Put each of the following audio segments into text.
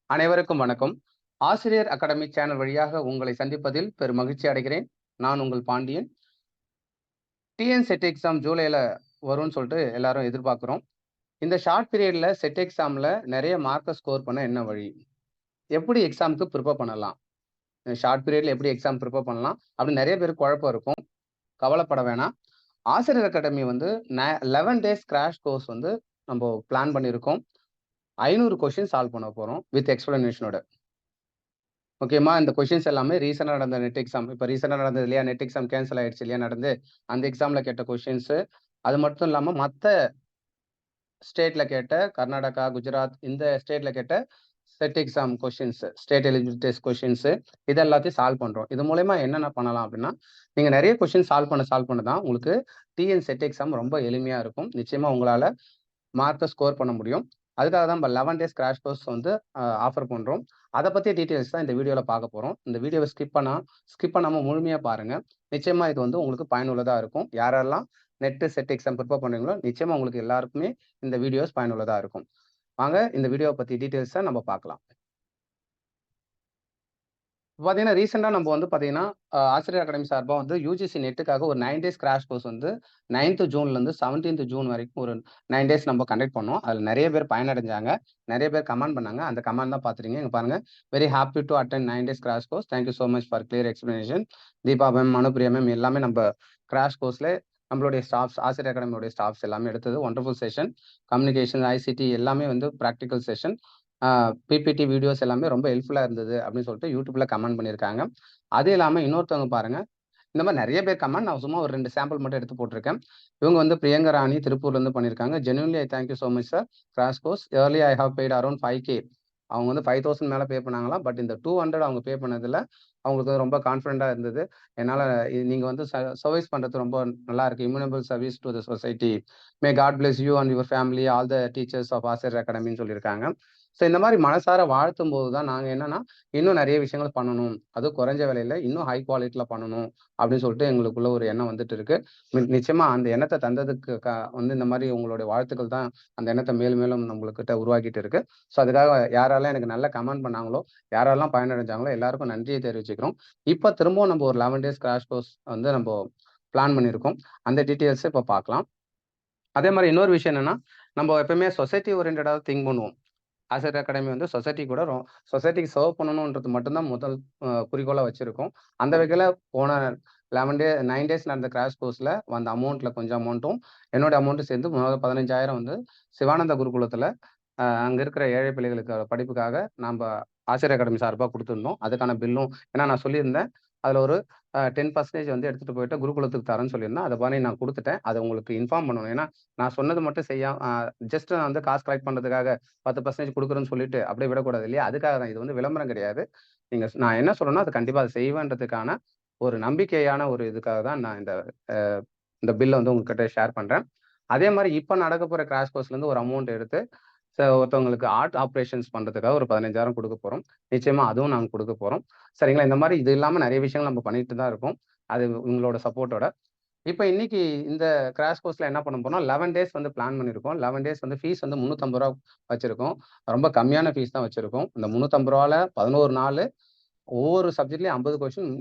அனைவருக்கும் வணக்கம். ஆசிரியர் அகாடமி சேனல் வழியாக உங்களை சந்திப்பதில் பெரும் மகிழ்ச்சி அடைகிறேன். நான் உங்கள் பாண்டியன். செட் எக்ஸாம் ஜூலைல வரும்னு சொல்லிட்டு எல்லாரும் எதிர்பார்க்கிறோம். இந்த ஷார்ட் பீரியட்ல செட் எக்ஸாம்ல நிறைய மார்க்க ஸ்கோர் பண்ண என்ன வழி? எப்படி எக்ஸாம்க்கு ப்ரிப்பேர் பண்ணலாம்? ஷார்ட் பீரியட்ல எப்படி எக்ஸாம் ப்ரிப்பேர் பண்ணலாம்? அப்படின்னு நிறைய பேருக்கு குழப்பம் இருக்கும். கவலைப்பட வேணாம். ஆசிரியர் அகாடமி வந்து 11 டேஸ் கிராஷ் கோர்ஸ் வந்து நம்ம பிளான் பண்ணியிருக்கோம். 500 கொஸ்டின் சால்வ் பண்ண போறோம் வித் எக்ஸ்பிளனேஷனோட. ஓகேம்மா. இந்த கொஸ்டின்ஸ் எல்லாமே ரீசெண்டா நடந்த நெட் எக்ஸாம். இப்ப ரீசெண்டா நடந்தது இல்லையா? நெட் எக்ஸாம் கேன்சல் ஆயிடுச்சு இல்லையா நடந்து. அந்த எக்ஸாம்ல கேட்ட கொஸ்டின்ஸு. அது மட்டும் இல்லாம மத்த ஸ்டேட்ல கேட்ட கர்நாடகா, குஜராத் இந்த ஸ்டேட்ல கேட்ட set exam questions, state eligibility test questions இது எல்லாத்தையும் சால்வ் பண்றோம். இது மூலியமா என்னென்ன பண்ணலாம் அப்படின்னா, நீங்க நிறைய கொஸ்டின் சால்வ் பண்ண தான் உங்களுக்கு செட் எக்ஸாம் ரொம்ப எளிமையா இருக்கும். நிச்சயமா உங்களால மார்க்க ஸ்கோர் பண்ண முடியும். அதுக்காக தான் நம்ம 11 டேஸ் கிராஷ் கோர்ஸ் வந்து ஆஃபர் பண்றோம். அத பத்திய டீட்டெயில்ஸ் தான் இந்த வீடியோல பார்க்க போறோம். இந்த வீடியோவ ஸ்கிப் பண்ணாம முழுமையா பாருங்க. நிச்சயமா இது வந்து உங்களுக்கு பயனுள்ளதா இருக்கும். யாரெல்லாம் செட் எக்ஸாம் ப்ரிப்பேர் பண்றீங்களோ, நிச்சயமா உங்களுக்கு எல்லாருக்குமே இந்த வீடியோஸ் பயனுள்ளதா இருக்கும். வாங்க இந்த வீடியோவ பத்தி டீட்டெயில்ஸ நம்ம பார்க்கலாம். பார்த்தீங்கன்னா, ரீசெண்டா நம்ம வந்து பார்த்தீங்கன்னா, ஆசிரியர் அகாடமி சார்பா வந்து யுஜிசி நெட்டுக்காக ஒரு 9 டேஸ் கிராஷ் கோர்ஸ் வந்து 9த் ஜூன்லேருந்து 17th ஜூன் வரைக்கும் ஒரு 9 டேஸ் நம்ம கண்டக்ட் பண்ணோம். அதில நெறைய பேர் பயனடைஞ்சாங்க. நெறைய பேர் கமெண்ட் பண்ணாங்க. அந்த கமெண்ட் தான் பார்த்துருக்கீங்க. இங்க பாருங்க. Very happy to attend 9 days crash course. Thank you so much for clear explanation. Deepa ma'am, Manupriya ma'am எல்லாமே நம்ப கிராஷ் கோர்ஸ்ல நம்மளுடைய ஸ்டாஃப்ஸ், ஆசிரியர் அகாடமியோடைய ஸ்டாஃப்ஸ் எல்லாமே எடுத்தது. Wonderful session. கம்யூனிகேஷன், ஐசிடி எல்லாமே வந்து பிராக்டிகல் செஷன். பிபிடி வீடியோஸ் எல்லாமே ரொம்ப ஹெல்ப்ஃபுல்லா இருந்தது அப்படின்னு சொல்லிட்டு யூடியூப்ல கமெண்ட் பண்ணியிருக்காங்க. அது இல்லாம இன்னொருத்தவங்க பாருங்க, இந்த மாரி நெறைய பேர் கமெண்ட் நான் சும்மா ஒரு 2 சாம்பிள் மட்டும் எடுத்து போட்டிருக்கேன். இவங்க வந்து பிரியங்கா ராணி திருப்பூர்லேருந்து பண்ணியிருக்காங்க. Genuinely I thank you so much sir. Crash course early I have paid around 5K. அவங்க வந்து 5000 மேல பே பண்ணாங்களாம். பட் இந்த 200 அவங்க பே பண்ணதுல அவங்களுக்கு வந்து ரொம்ப கான்ஃபிடென்ட்டா இருந்தது. என்னால நீங்க வந்து சர்வீஸ் பண்றது ரொம்ப நல்லா இருக்கு. Immunable service to the society. May God bless you and your family all the teachers of Aasiriyar அகாடமின்னு சொல்லியிருக்காங்க. ஸோ இந்த மாரி மனசார வாழ்த்தும்போது தான் நாங்க என்னன்னா, இன்னும் நெறைய விஷயங்கள் பண்ணணும். அதுவும் குறைஞ்ச விலையில இன்னும் ஹை குவாலிட்டில பண்ணணும் அப்படின்னு சொல்லிட்டு எங்களுக்குள்ள ஒரு எண்ணம் வந்துட்டு இருக்கு. நிச்சயமா அந்த எண்ணத்த தந்ததுக்கு வந்து இந்த மாரி உங்களுடைய வாழ்த்துக்கள் தான் அந்த எண்ணத்த மேலும் மேலும் நம்மளுக்கிட்ட உருவாக்கிட்டு இருக்கு. ஸோ அதுக்காக யாரெல்லாம் எனக்கு நல்ல கமெண்ட் பண்ணாங்களோ, யாரெல்லாம் பயனடைஞ்சாங்களோ எல்லாருக்கும் நன்றிய தெரிவிச்சுக்கிறோம். இப்ப திரும்பவும் நம்ம ஒரு 11 டேஸ் கிராஷ் கோர்ஸ் வந்து நம்ப பிளான் பண்ணியிருக்கோம். அந்த டீட்டெயில்ஸ இப்ப பார்க்கலாம். அதே மாரி இன்னொரு விஷயம் என்னன்னா, நம்ம எப்பவுமே சொசைட்டி ஓரியன்டடா திங்க் பண்ணுவோம். ஆசிரியர் அகாடமி வந்து சொசைட்டிக்கு சர்வ் பண்ணணுன்றது மட்டும் தான் முதல் குறிக்கோளா வச்சிருக்கோம். அந்த வகையில போன 9 டேஸ் நடந்த கிராஷ் கோர்ஸ்ல வந்த அமௌண்ட்ல கொஞ்சம் அமௌண்ட்டும், என்னோட அமௌண்ட்டும் சேர்ந்து 15,000 வந்து சிவானந்த குருகுலத்துல அங்க இருக்கிற ஏழை பிள்ளைகளுக்கு படிப்புக்காக நம்ப ஆசிரியர் அகாடமி சார்பா குடுத்திருந்தோம். அதுக்கான பில்லும் ஏன்னா நான் சொல்லியிருந்தேன். அதுல ஒரு 10% வந்து எடுத்துட்டு போயிட்டு குருகுலத்துக்கு தரேன்னு சொல்லியிருந்தேன். அத பண்ணி நான் குடுத்துட்டேன். அத உங்களுக்கு இன்ஃபார்ம் பண்ணணும். ஏன்னா, நான் சொன்னது மட்டும் ஜஸ்ட் நான் வந்து காசு கலெக்ட் பண்றதுக்காக 10% குடுக்குறேன்னு சொல்லிட்டு அப்படியே விடக்கூடாது இல்லையா? அதுக்காக தான். இது வந்து விளம்பரம் கிடையாது. நான் என்ன சொல்றேனோ, அது கண்டிப்பா அத செய்வேன்றதுக்கான ஒரு நம்பிக்கையான ஒரு இதுக்காக தான் நான் அ இந்த பில்ல வந்து உங்ககிட்ட ஷேர் பண்றேன். அதே மாரி இப்ப நடக்கப்போற கிராஷ் கோர்ஸ்லேருந்து ஒரு அமௌண்ட் எடுத்து ஒருத்தவங்களுக்கு ஹார்ட் ஆப்பரேஷன்ஸ் பண்றதுக்காக ஒரு 15,000 குடுக்க போறோம். நிச்சயமா அதுவும் நாங்க குடுக்க போறோம். சரிங்களா? இந்த மாரி இது இல்லாம நெறைய விஷயங்கள் நம்ம பண்ணிட்டு தான் இருக்கோம். அது உங்களோட சப்போர்ட்டோட. இப்ப இன்னைக்கு இந்த கிராஷ் கோர்ஸ்ல என்ன பண்ண போறோம்னா, 11 டேஸ் வந்து பிளான் பண்ணியிருக்கோம். 11 டேஸ் வந்து ஃபீஸ் வந்து ரூ. 350 வச்சிருக்கோம். ரொம்ப கம்மியான ஃபீஸ் தான் வச்சிருக்கோம். இந்த ரூ. 350ல 11 நாளு ஒவ்வொரு சப்ஜெக்ட்லயும் 50 கொஸ்டின்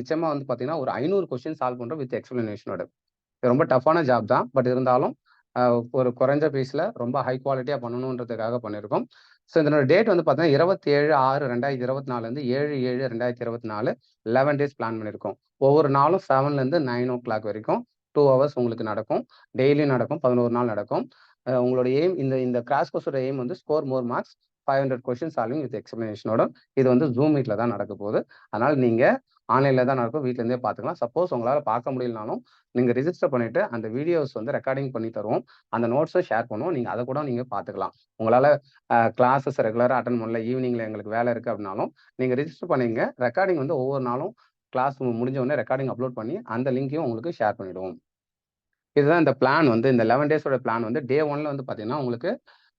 நிச்சயமா வந்து பார்த்தீங்கன்னா, ஒரு 500 கொஸ்டின் சால்வ் பண்றோம் வித் எக்ஸ்பிளனேஷனோட. இது ரொம்ப டஃப்பான ஜாப் தான். பட் இருந்தாலும் ஒரு குறைஞ்ச ஃபீஸ்ல ரொம்ப ஹை குவாலிட்டியா பண்ணணுன்றதுக்காக பண்ணியிருக்கோம். ஸோ இதனோட டேட் வந்து பார்த்தீங்கன்னா 27/6/2024 7/7/2024 11 டேஸ் பிளான் பண்ணியிருக்கோம். ஒவ்வொரு நாளும் 7லேருந்து 9:00 வரைக்கும் 2 ஹவர்ஸ் உங்களுக்கு நடக்கும். டெய்லியும் நடக்கும். 11 நாள் நடக்கும். உங்களோட எய்ம் இந்த இந்த கிராஷ் கோர்ஸோட எய்ம் வந்து score more marks 500 question solving with எக்ஸ்பிளனேஷனோட இது வந்து Zoom மீட்ல தான் நடக்க போகுது. அதனால நீங்க ஆன்லைன்ல தான் நடக்கும். வீட்ல இருந்தே பார்த்துக்கலாம். சப்போஸ் உங்களால பார்க்க முடியலனாலும் நீங்க ரிஜிஸ்டர் பண்ணிட்டு அந்த வீடியோஸ் வந்து ரெக்கார்டிங் பண்ணி தருவோம். அந்த நோட்ஸும் ஷேர் பண்ணுவோம். நீங்க அத கூட நீங்க பார்த்துக்கலாம். உங்களால கிளாஸஸ் ரெகுலரா அட்டெண்ட் பண்ணல, ஈவினிங்ல எங்களுக்கு வேலை இருக்கு அப்படின்னாலும், நீங்க ரிஜிஸ்டர் பண்ணீங்க. ரெக்கார்டிங் வந்து ஒவ்வொரு நாளும் கிளாஸ் முடிஞ்ச உடனே ரெக்கார்டிங் அப்லோட் பண்ணி அந்த லிங்க்கையும் உங்களுக்கு ஷேர் பண்ணிடுவோம். இதுதான் இந்த பிளான் வந்து இந்த 11 டேஸோட பிளான் வந்து டே 1ல வந்து பார்த்தீங்கன்னா, உங்களுக்கு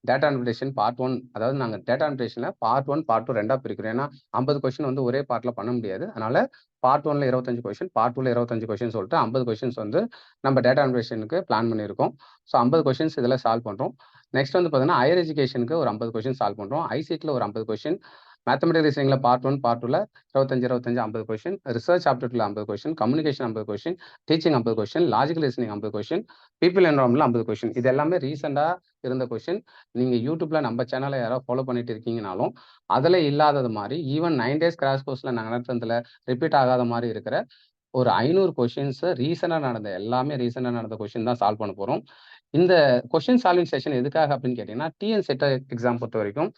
டேட்டா இன்டர்பிரேஷன் பார்ட் 1 அதாவது நாங்க டேட்டா இன்டர்பிரேஷன்ல பார்ட் 1, பார்ட் 2 2ஆ பிரிக்கிறோம். ஏன்னா 50 கொஸ்டின் வந்து ஒரே பார்ட்ல பண்ண முடியாது. அதனால பார்ட் 1ல 25 கொஸ்டின், பார்ட் 2ல 25 கொஸ்டின் சொல்லிட்டு 50 கொஸ்டின்ஸ் வந்து நம்ம டேட்டா இன்டர்பிரேஷனுக்கு பிளான் பண்ணியிருக்கோம். ஸோ 50 கொஸ்டின்ஸ் இதுல சால்வ் பண்றோம். நெக்ஸ்ட் வந்து பார்த்தீங்கன்னா, ஹையர் எஜுகேஷனுக்கு ஒரு 50 கொஸ்டின் சால்வ் பண்றோம். ஐசிடில ஒரு 50 கொஸ்டின், மேத்தமெட்டிக்கல் ரீசனிங்ல பார்ட் 1, பார்ட் 2ல 25, 50 கொஸ்டின், ரிசர்ச் ஆப்டிட்யூட்ல 50 question, communication 50 question, teaching 50 question, logical reasoning 50 question, people என்வரான்மெண்ட்ல 50 கொஸ்டின். இது எல்லாமே ரீசெண்டா இருந்த கொஸ்டின். நீங்க யூடியூப்ல நம்ம சேனலை யாராவது ஃபாலோ பண்ணிட்டு இருக்கீங்கனாலும் அதுல இல்லாதது மாதிரி ஈவன் 9 டேஸ் கிராஷ் கோர்ஸ்ல நாங்கள் நடத்துறதுல ரிப்பீட் ஆகாத மாதிரி இருக்கிற ஒரு 500 கொஸ்டின்ஸ் ரீசெண்டா நடந்த கொஸ்டின் தான் சால்வ் பண்ண போறோம். இந்த கொஸ்டின் சால்விங் செஷன் எதுக்காக அப்படின்னு கேட்டீங்கன்னா, டிஎன் செட் எக்ஸாம் பொறுத்த வரைக்கும்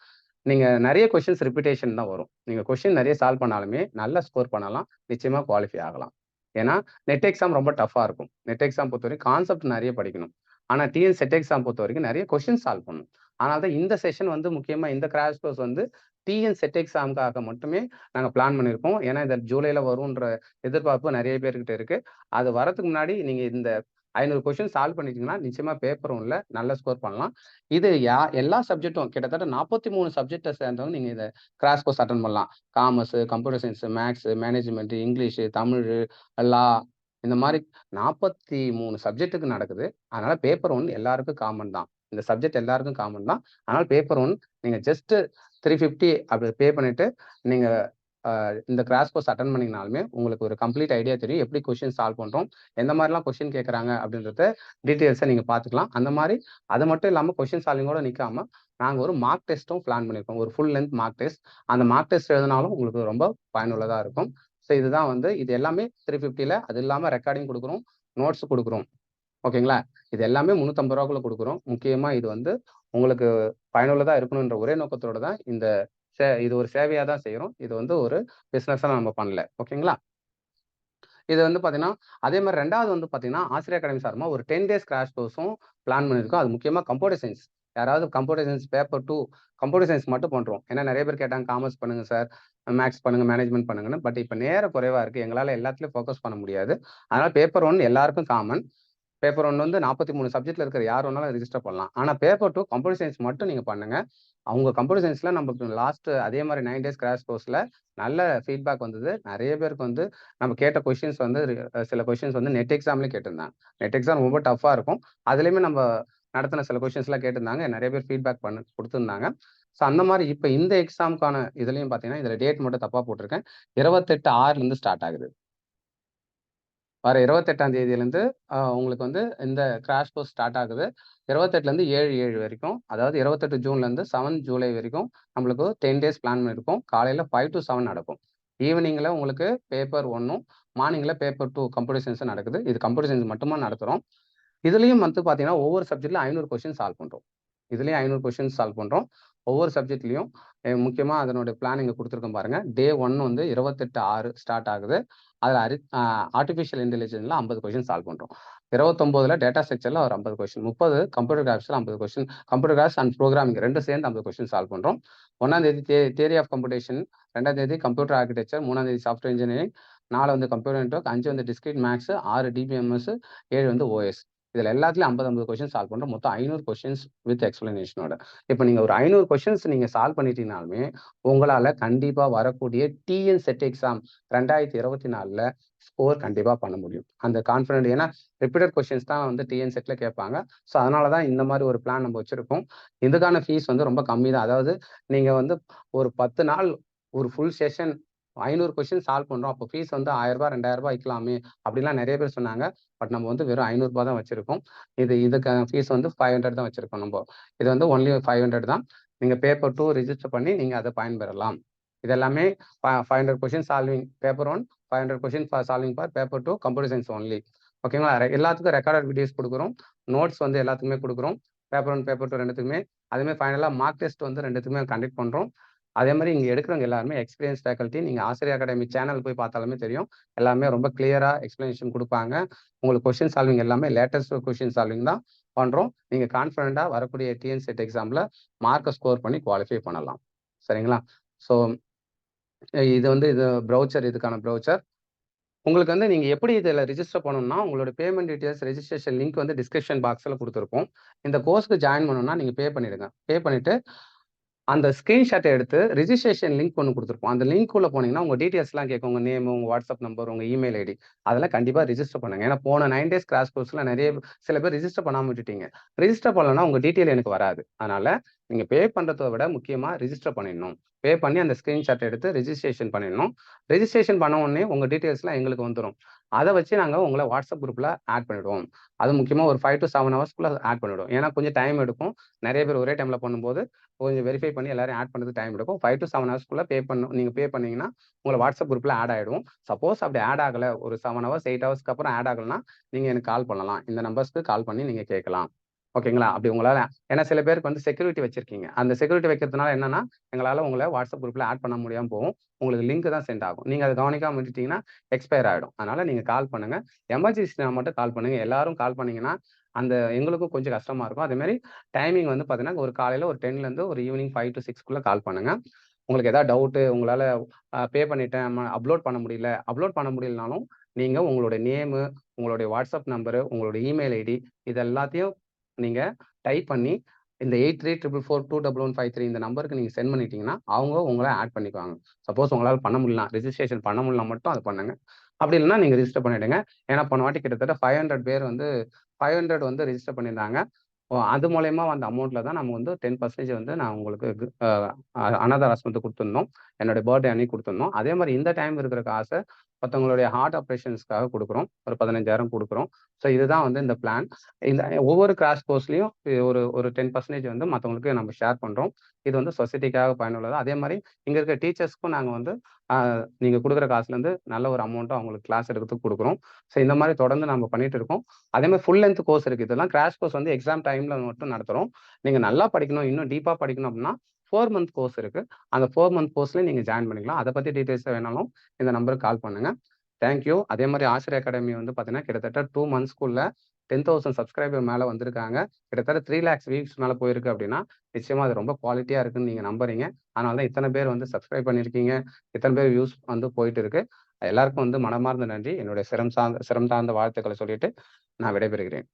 நீங்க நிறைய கொஸ்டின்ஸ் ரிப்பீட்டேஷன் தான் வரும். நீங்க கொஸ்டின் நிறைய சால்வ் பண்ணாலுமே நல்ல ஸ்கோர் பண்ணலாம், நிச்சயமா குவாலிஃபை ஆகலாம். ஏன்னா நெட் எக்ஸாம் ரொம்ப டஃபா இருக்கும். நெட் எக்ஸாம் பொறுத்த வரைக்கும் கான்செப்ட் நிறைய படிக்கணும். ஆனா டிஎன் செட் எக்ஸாம் பொறுத்த வரைக்கும் நிறைய கொஸ்டின் சால்வ் பண்ணணும். அதனால தான் இந்த செஷன் வந்து முக்கியமா இந்த கிராஷ் கோர்ஸ் வந்து டிஎன் செட் எக்ஸாமுக்காக மட்டுமே நாங்க பிளான் பண்ணியிருக்கோம். ஏன்னா இந்த ஜூலைல வரும்ன்ற எதிர்பார்ப்பு நிறைய பேர்கிட்ட இருக்கு. அது வரதுக்கு முன்னாடி நீங்க இந்த 500 கொஸ்டின் சால்வ் பண்ணிட்டீங்கன்னா நிச்சயமா பேப்பர் 1ல நல்ல ஸ்கோர் பண்ணலாம். இது எல்லா சப்ஜெக்டும் கிட்டத்தட்ட 43 சப்ஜெக்ட்டை சேர்ந்தவங்க நீங்க இத கிராஷ் கோர்ஸ் அட்டெண்ட் பண்ணலாம். Commerce, computer science, maths, management, English, Tamil, law இந்த மாதிரி 43 சப்ஜெக்ட்டுக்கு நடக்குது. அதனால பேப்பர் 1 எல்லாருக்கும் காமன் தான். இந்த சப்ஜெக்ட் எல்லாருக்கும் காமன் தான். அதனால பேப்பர் 1 நீங்க ஜஸ்ட் 350 அப்படி பே பண்ணிட்டு நீங்க இந்த கிராஷ் கோர்ஸ் அட்டெண்ட் பண்ணீங்கனாலுமே உங்களுக்கு ஒரு கம்ப்ளீட் ஐடியா தெரியும். எப்படி கொஸ்டின் சால்வ் பண்றோம், எந்த மாதிரிலாம் கொஸ்டின் கேட்கறாங்க அப்படின்றத டீட்டெயில்ஸை நீங்க பார்த்துக்கலாம். அந்த மாதிரி அது மட்டும் இல்லாம கொஸ்டின் சால்விங்கோட நிக்காம நாங்க ஒரு மார்க் டெஸ்ட்டும் பிளான் பண்ணியிருக்கோம். ஒரு ஃபுல் லென்த் மார்க் டெஸ்ட். அந்த மார்க் டெஸ்ட் எழுதினாலும் உங்களுக்கு ரொம்ப பயனுள்ளதா இருக்கும். ஸோ இதுதான் வந்து இது எல்லாமே 350ல அது இல்லாம ரெக்கார்டிங் கொடுக்குறோம், நோட்ஸ் கொடுக்குறோம். ஓகேங்களா? இது எல்லாமே 350 ரூபாக்குள்ள கொடுக்குறோம். முக்கியமா இது வந்து உங்களுக்கு பயனுள்ளதா இருக்கணும்ன்ற ஒரே நோக்கத்தோட தான் இது ஒரு சேவையா தான் செய்யறோம். இது வந்து ஒரு பிசினஸா நம்ம பண்ணல. ஓகேங்களா? இது வந்து பாத்தீங்கன்னா, அதே மாதிரி 2வது வந்து பாத்தீங்கன்னா, ஆசிரியர் அகாடமி சார்பா ஒரு 10 டேஸ் கிராஷ் கோர்ஸும் பிளான் பண்ணியிருக்கோம். அது முக்கியமா கம்ப்யூட்டர் சயின்ஸ். யாராவது computer science paper 2 computer science மட்டும் பண்றோம். ஏன்னா நிறைய பேர் கேட்டாங்க காமர்ஸ் பண்ணுங்க சார், மேத்ஸ் பண்ணுங்க, மேனேஜ்மெண்ட் பண்ணுங்கன்னு. பட் இப்ப நேரம் குறைவா இருக்கு. எங்களால எல்லாத்துலயும் ஃபோக்கஸ் பண்ண முடியாது. அதனால பேப்பர் 1 எல்லாருக்கும் காமன். பேப்பர் 1 வந்து 43 சப்ஜெக்ட்ல இருக்கிற யார் வேணாலும் ரெஜிஸ்டர் பண்ணலாம். ஆனா பேப்பர் 2 கம்ப்யூட்டர் சயின்ஸ் மட்டும் நீங்க பண்ணுங்க. அவங்க கம்ப்யூட்டர் சயின்ஸ்ல நம்ம லாஸ்ட் அதே மாதிரி 9 டேஸ் கிராஷ் கோர்ஸ்ல நல்ல ஃபீட்பேக் வந்தது. நிறைய பேருக்கு வந்து நம்ம கேட்ட கொஸ்டின்ஸ் வந்து சில கொஸ்டின்ஸ் வந்து நெட் எக்ஸாம்லயும் கேட்டிருந்தாங்க. நெட் எக்ஸாம் ரொம்ப டஃபா இருக்கும். அதுலயுமே நம்ம நடத்தின சில கொஸ்டின்ஸ் எல்லாம் கேட்டிருந்தாங்க. நிறைய பேர் ஃபீட்பேக் கொடுத்திருந்தாங்க. ஸோ அந்த மாதிரி இப்ப இந்த எக்ஸாமுக்கான இதுலயும் பாத்தீங்கன்னா, இதுல டேட் மட்டும் தப்பா போட்டிருக்கேன். 28/6 ஸ்டார்ட் ஆகுது. வர 28ஆம் தேதியிலேருந்து உங்களுக்கு வந்து இந்த கிராஷ் கோர்ஸ் ஸ்டார்ட் ஆகுது. 28லேருந்து 7/7 வரைக்கும். அதாவது 28 ஜூன்லேருந்து 7 ஜூலை வரைக்கும் நம்மளுக்கு 10 டேஸ் பிளான் பண்ணியிருக்கோம். காலையில 5 to 7 நடக்கும். ஈவினிங்ல உங்களுக்கு பேப்பர் 1ம், மார்னிங்ல பேப்பர் 2 கம்ப்யூட்டர் சயின்ஸும் நடக்குது. இது கம்ப்யூட்டர் சயின்ஸ் மட்டுமா நடத்துறோம். இதுலயும் வந்து பார்த்தீங்கன்னா, ஒவ்வொரு சப்ஜெக்ட்ல 500 கொஸ்டின் சால்வ் பண்றோம். இதுலயும் 500 கொஸ்டின் சால்வ் பண்றோம். ஒவ்வொரு சப்ஜெக்ட்லயும் முக்கியமா அதனுடைய பிளான் இங்க கொடுத்துருக்கோம் பாருங்க. டே 1 வந்து 28/6 ஸ்டார்ட் ஆகுது. அதுல ஆர்டிஃபிஷியல் இன்டெலிஜென்ஸ்ல 50 கொஸ்டின் சால்வ் பண்றோம். 29ல டேட்டா ஸ்ட்ரக்சர்ல ஒரு 50 கொஸ்டின், 30 கம்ப்யூட்டர் கிராஃபிக்ஸ்ல 50 question, computer graphics and programming 2 சேர்ந்து 50 கொஸ்டின் சால்வ் பண்றோம். 1ஆம் தேதி தியரி ஆஃப் கம்ப்யூட்டேஷன், 2ஆம் தேதி கம்ப்யூட்டர் ஆர்கிடெக்சர், 3ஆம் தேதி சாஃப்ட்வேர் இன்ஜினியரிங், 4 வந்து கம்ப்யூட்டர் நெட்வொர்க், 5 வந்து டிஸ்கிரீட் மேக்ஸ், 6 டிபிஎம்எஸ், 7 வந்து ஓஎஸ். இதுல எல்லாத்துலயும் 50 கொஸ்டின் சால்வ் பண்றோம். மொத்தம் 500 கொஸ்டின்ஸ் வித் எக்ஸ்பிளனேஷனோட. இப்ப நீங்க ஒரு 500 கொஸ்டின்ஸ் நீங்க சால்வ் பண்ணிட்டீங்கனாலுமே உங்களால கண்டிப்பா வரக்கூடிய டிஎன் செட் எக்ஸாம் 2024ல ஸ்கோர் கண்டிப்பா பண்ண முடியும். அந்த கான்ஃபிடென்ட். ஏன்னா ரிப்பீட்டட் கொஸ்டின்ஸ் தான் வந்து டிஎன் செட்ல கேட்பாங்க. ஸோ அதனாலதான் இந்த மாதிரி ஒரு பிளான் நம்ம வச்சிருக்கோம். இதுக்கான ஃபீஸ் வந்து ரொம்ப கம்மி தான். அதாவது நீங்க வந்து ஒரு 10 நாள் ஒரு ஃபுல் செஷன் 500 கொஸ்டின் சால்வ் பண்றோம். அப்போ ஃபீஸ் வந்து ரூ. 1000 ரூ. 2000 வைக்கலாமே அப்படிலாம் நிறைய பேர் சொன்னாங்க. பட் நம்ம வந்து வெறும் ரூ. 500 தான் வச்சிருக்கோம். இதுக்கான ஃபீஸ் வந்து 500 தான் வச்சிருக்கோம் நம்ம. இது வந்து ஒன்லி 500 தான். நீங்க பேப்பர் 2 ரிஜிஸ்டர் பண்ணி நீங்க அதை பயன்பெறலாம். இது எல்லாமே 500 question solving paper 1, 500 question for solving for paper 2 computer science only. ஓகேங்களா? எல்லாத்துக்கும் ரெக்கார்டட் வீடியோஸ் கொடுக்குறோம். நோட்ஸ் வந்து எல்லாத்துக்குமே கொடுக்குறோம். பேப்பர் 1, பேப்பர் 2 ரெண்டுத்துக்குமே. அதே ஃபைனலா மார்க் டெஸ்ட் வந்து ரெண்டுத்துக்குமே கண்டக்ட் பண்றோம். அதே மாதிரி இங்க எடுக்கிறவங்க எல்லாருமே எக்ஸ்பீரியன்ஸ் ஃபேக்கல்ட்டி. நீங்க ஆசிரியர் அகாடமி சேனல் போய் பார்த்தாலுமே தெரியும். எல்லாமே ரொம்ப கிளியரா எக்ஸ்பிளனேஷன் கொடுப்பாங்க. உங்களுக்கு கொஸ்டின் சால்விங் எல்லாமே லேட்டஸ்ட் கொஸ்டின் சால்விங் தான் பண்றோம். நீங்க கான்ஃபிடென்ட்டா வரக்கூடிய டிஎன் செட் எக்ஸாம்ல மார்க்கை ஸ்கோர் பண்ணி குவாலிஃபை பண்ணலாம். சரிங்களா? ஸோ இது வந்து ப்ரௌச்சர், இதுக்கான ப்ரௌச்சர். உங்களுக்கு வந்து நீங்க எப்படி இதில ரிஜிஸ்டர் பண்ணணும்னா, உங்களோட பேமெண்ட் டீட்டெயில்ஸ் ரெஜிஸ்ட்ரேஷன் லிங்க் வந்து டிஸ்கிரிப்ஷன் பாக்ஸ்ல குடுத்திருப்போம். இந்த கோர்ஸ்க்கு ஜாயின் பண்ணணும்னா நீங்க பே பண்ணிடுங்க. பே பண்ணிட்டு அந்த ஸ்கிரீன்ஷாட்ட எடுத்து ரிஜிஸ்ட்ரேஷன் லிங்க் ஒண்ணு குடுத்திருப்போம். அந்த லிங்க்குள்ள போனீங்கன்னா, உங்க டீட்டெயில்ஸ்லாம் கேட்கும். உங்க நேம், உங்க வாட்ஸ்அப் நம்பர், உங்க இமெயில் ஐடி அதெல்லாம் கண்டிப்பா ரிஜிஸ்டர் பண்ணுங்க. ஏன்னா போன 9 டேஸ் கிராஷ் கோர்ஸ்ல சில பேர் ரிஜிஸ்டர் பண்ணாம விட்டுட்டீங்க. ரிஜிஸ்டர் பண்ணலன்னா உங்க டீட்டெயில் எனக்கு வராது. அதனால நீங்க பே பண்றத விட முக்கியமா ரிஜிஸ்டர் பண்ணிடணும். பே பண்ணி அந்த ஸ்கிரீன்ஷாட் எடுத்து ரெஜிஸ்ட்ரேஷன் பண்ணிடணும். ரெஜிஸ்ட்ரேஷன் பண்ண உடனே உங்க டீட்டெயில்ஸ்லாம் எங்களுக்கு வந்துரும். அத வச்சு நாங்க உங்கள வாட்ஸ்அப் குரூப்ல ஆட் பண்ணிடுவோம். அது முக்கியமா ஒரு 5 டூ 7 ஹவர்ஸ்க்குள்ள ஆட் பண்ணிடுவோம். ஏன்னா கொஞ்சம் டைம் எடுக்கும். நெறைய பேர் ஒரே டைம்ல பண்ணும்போது கொஞ்சம் வெரிஃபை பண்ணி எல்லாரையும் ஆட் பண்றதுக்கு டைம் எடுக்கும். 5 டூ 7 ஹவர்ஸ்க்குள்ள நீங்க பே பண்ணீங்கன்னா, உங்கள வாட்ஸ்அப் குரூப்ல ஆட் ஆயிடுவோம். சப்போஸ் அப்படி ஆட் ஆகல, ஒரு 7 ஹவர்ஸ், 8 ஹவர்ஸ்க்கு அப்புறம் ஆட் ஆகலன்னா, நீங்க எனக்கு கால் பண்ணலாம். இந்த நம்பர்ஸ்க்கு கால் பண்ணி நீங்க கேட்கலாம். ஓகேங்களா? அப்படி உங்களால ஏன்னா சில பேருக்கு வந்து செக்யூரிட்டி வச்சிருக்கீங்க. அந்த செக்யூரிட்டி வைக்கிறதுனால என்னன்னா, எங்களால உங்கள வாட்ஸ்அப் குரூப்ல ஆட் பண்ண முடியாம போகும். உங்களுக்கு லிங்க் தான் சென்ட் ஆகும். நீங்க அத கவனிக்காம விட்டுட்டீங்கன்னா, எக்ஸ்பயர் ஆயிடும். அதனால நீங்க கால் பண்ணுங்க. எமர்ஜென்சினா மட்டும் கால் பண்ணுங்க. எல்லாரும் கால் பண்ணீங்கன்னா, எங்களுக்கும் கொஞ்சம் கஷ்டமா இருக்கும். அதேமாரி டைமிங் வந்து பார்த்தீங்கன்னா, ஒரு காலையில ஒரு 10லேருந்து ஒரு ஈவினிங் 5 டூ 6க்குள்ள கால் பண்ணுங்க. உங்களுக்கு ஏதாவது டவுட்டு உங்களால பே பண்ணிட்டேன், அப்லோட் பண்ண முடியல. அப்லோட் பண்ண முடியலனாலும், நீங்க உங்களுடைய நேமு, உங்களுடைய வாட்ஸ்அப் நம்பரு, உங்களுடைய இமெயில் ஐடி இது எல்லாத்தையும் நீங்க டைப் பண்ணி, இந்த 8344421153 இந்த நம்பருக்கு நீங்க சென்ட் பண்ணிட்டீங்கன்னா, அவங்க உங்கள ஆட் பண்ணிக்குவாங்க. சப்போஸ் உங்களால பண்ண முடியலனா, ரிஜிஸ்ட்ரேஷன் பண்ண முடியலனா மட்டும் அத பண்ணுங்க. அப்படி இல்லன்னா நீங்க ரிஜிஸ்டர் பண்ணிடுங்க. ஏன்னா போன வாட்டி கிட்டத்தட்ட 500 வந்து ரிஜிஸ்டர் பண்ணியிருந்தாங்க. அது மூலியமா வந்த அமௌண்ட்ல தான் நம்ம வந்து 10% வந்து நான் உங்களுக்கு அனாதை ஆசிரமத்துக்கு குடுத்திருந்தோம். என்னுடைய பர்த்டே அன்னைக்கு குடுத்திருந்தோம். அதே மாரி இந்த டைம் இருக்கிற காச மத்தவங்களுடைய ஹார்ட் ஆப்பரேஷன்ஸ்க்காக குடுக்குறோம். ஒரு 15,000 குடுக்குறோம். ஸோ இதுதான் வந்து இந்த பிளான். இந்த ஒவ்வொரு கிராஷ் கோர்ஸ்லயும் ஒரு ஒரு 10% வந்து மத்தவங்களுக்கு நம்ம ஷேர் பண்றோம். இது வந்து சொசைட்டிக்காக பயனுள்ளது. அதே மாரி இங்க இருக்க டீச்சர்ஸ்க்கும் நாங்க வந்து அ நீங்க குடுக்குற காசுலருந்து நல்ல ஒரு அமௌண்ட்ட அவங்களுக்கு கிளாஸ் எடுக்கிறதுக்கு குடுக்குறோம். ஸோ இந்த மாரி தொடர்ந்து நம்ம பண்ணிட்டு இருக்கோம். அதே மாரி ஃபுல் லென்த் கோர்ஸ் இருக்கு. இதெல்லாம் கிராஷ் கோர்ஸ் வந்து எக்ஸாம் டைம்ல மட்டும் நடத்துறோம். நீங்க நல்லா படிக்கணும், இன்னும் டீப்பா படிக்கணும் அப்படின்னா 4 மந்த் கோர்ஸ் இருக்கு. அந்த 4 மந்த் கோர்ஸ்ல நீங்க ஜாயின் பண்ணிக்கலாம். அத பத்தி டீட்டெயில்ஸ் வேணாலும் இந்த நம்பருக்கு கால் பண்ணுங்க. Thank you. அதே மாரி ஆசிரியர் அகாடமி வந்து பார்த்தீங்கன்னா, கிட்டத்தட்ட 2 மந்த்ஸ்க்குள்ள 10,000 சப்ஸ்கிரைபர் மேல வந்திருக்காங்க. கிட்டத்தட்ட 3,00,000 வியூஸ் மேல போயிருக்கு அப்படின்னா, நிச்சயமா அது ரொம்ப குவாலிட்டியா இருக்குன்னு நீங்க நம்புறீங்க. அதனால தான் இத்தன பேர் வந்து சப்ஸ்கிரைப் பண்ணியிருக்கீங்க. இத்தன பேர் வியூஸ் வந்து போயிட்டு இருக்கு. எல்லாருக்கும் வந்து மனமார்ந்த நன்றி. என்னுடைய சிரம் தாழ்ந்த வாழ்த்துக்கள சொல்லிட்டு நான் விடைபெறுகிறேன்.